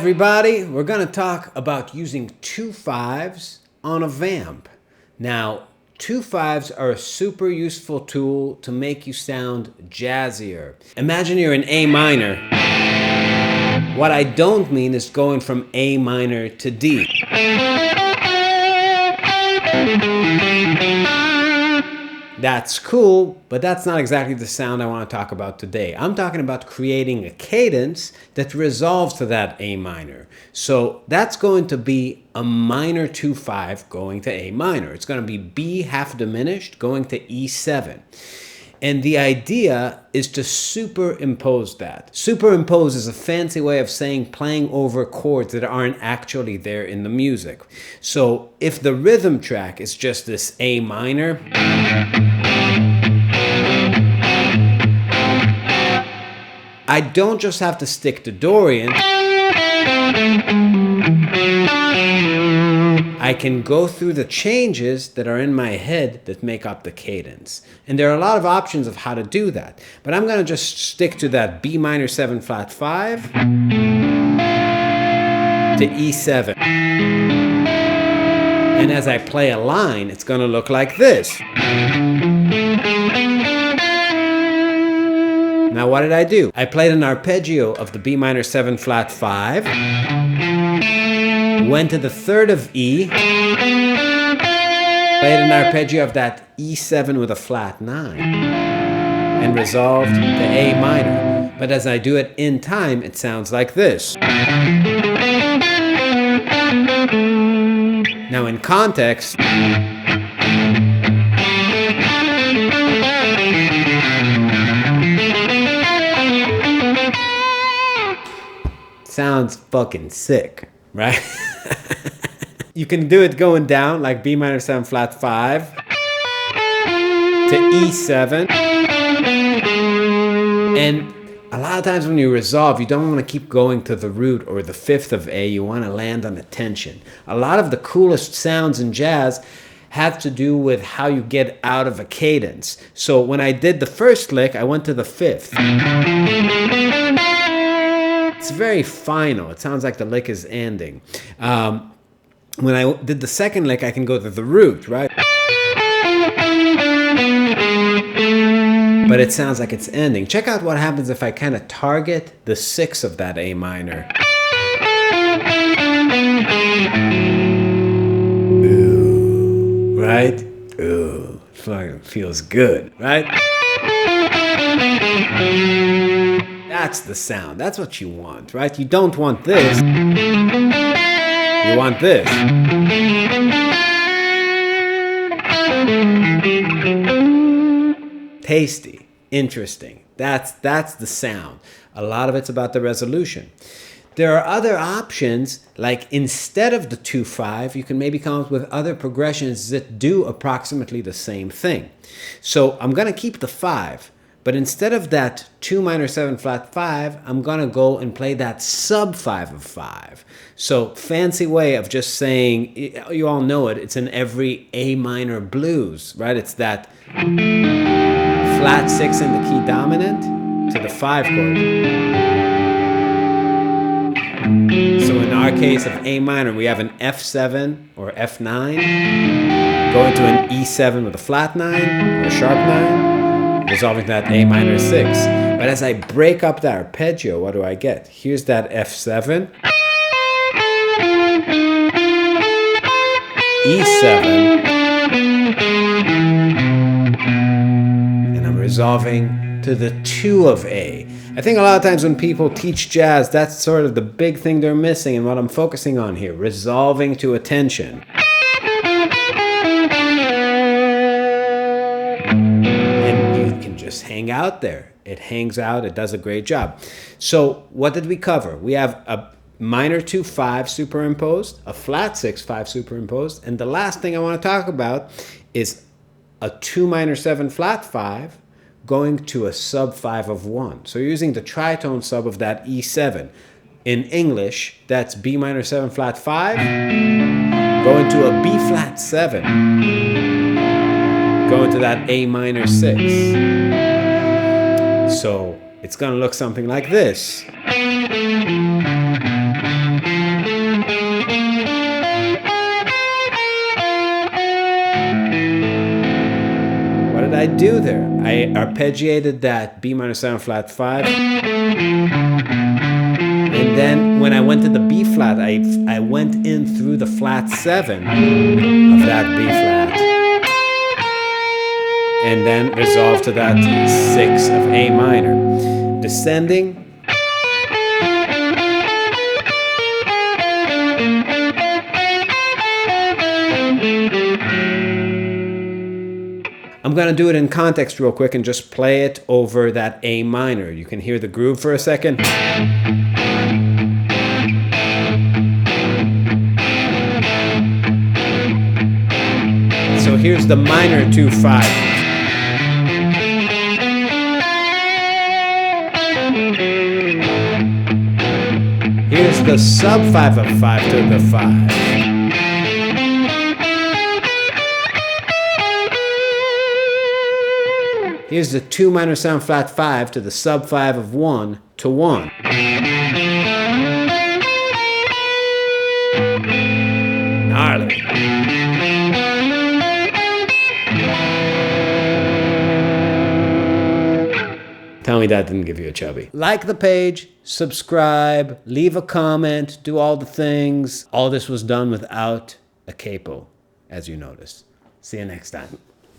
everybody, we're going to talk about using 2/5s on a vamp. Now, 2/5s are a super useful tool to make you sound jazzier. Imagine you're in A minor. What I don't mean is going from A minor to D. That's cool, but that's not exactly the sound I want to talk about today. I'm talking about creating a cadence that resolves to that A minor. So that's going to be a minor 2/5 going to A minor. It's going to be B half diminished going to E7. And the idea is to superimpose that. Superimpose is a fancy way of saying playing over chords that aren't actually there in the music. So if the rhythm track is just this A minor, I don't just have to stick to Dorian. I can go through the changes that are in my head that make up the cadence. And there are a lot of options of how to do that. But I'm going to just stick to that B minor 7 flat 5 to E7. And as I play a line, it's going to look like this. Now what did I do? I played an arpeggio of the B minor 7 flat 5, went to the third of E, played an arpeggio of that E7 with a flat 9, and resolved to A minor. But as I do it in time, it sounds like this. Now in context, sounds fucking sick, right? You can do it going down like B minor 7 flat 5 to E7. And a lot of times when you resolve, you don't want to keep going to the root or the fifth of A. You want to land on a tension. A lot of the coolest sounds in jazz have to do with how you get out of a cadence. So when I did the first lick, I went to the fifth. It's very final. It sounds like the lick is ending. When I did the second lick, I can go to the root, right? But it sounds like it's ending. Check out what happens if I kind of target the 6 of that A minor. Ooh, right? Ooh, feels good, right? That's the sound. That's what you want, right? You don't want this. You want this. Tasty. Interesting. That's the sound. A lot of it's about the resolution. There are other options, like instead of the 2/5, you can maybe come up with other progressions that do approximately the same thing. So I'm going to keep the 5. But instead of that 2 minor 7 flat 5, I'm going to go and play that sub 5 of 5. So fancy way of just saying, you all know it, it's in every A minor blues, right? It's that flat 6 in the key dominant to the 5 chord. So in our case of A minor, we have an F7 or F9 going to an E7 with a flat 9 or a sharp 9. Resolving that A minor 6. But as I break up the arpeggio, what do I get? Here's that F7, E7, and I'm resolving to the 2 of A. I think a lot of times when people teach jazz, that's sort of the big thing they're missing and what I'm focusing on here, resolving to a tension. Just hang out there. It hangs out. It does a great job. So what did we cover? We have a minor 2/5 superimposed, a flat 6/5 superimposed, and the last thing I want to talk about is a 2 minor 7 flat 5 going to a sub 5 of 1. So you're using the tritone sub of that E7. In English, that's B minor 7 flat 5 going to a B flat 7. Going to that A minor 6. So it's going to look something like this. I do there? I arpeggiated that B minor 7 flat 5. And then when I went to the B flat, I went in through the flat 7 of that B flat. And then resolved to that 6 of A minor. Descending. I'm going to do it in context real quick and just play it over that A minor. You can hear the groove for a second. So here's the minor 2/5. Here's the sub 5 of 5 to the 5. Here's the 2 minor 7 flat 5 to the sub 5 of 1 to 1. Gnarly. Tell me that didn't give you a chubby. Like the page, subscribe, leave a comment, do all the things. All this was done without a capo, as you noticed. See you next time.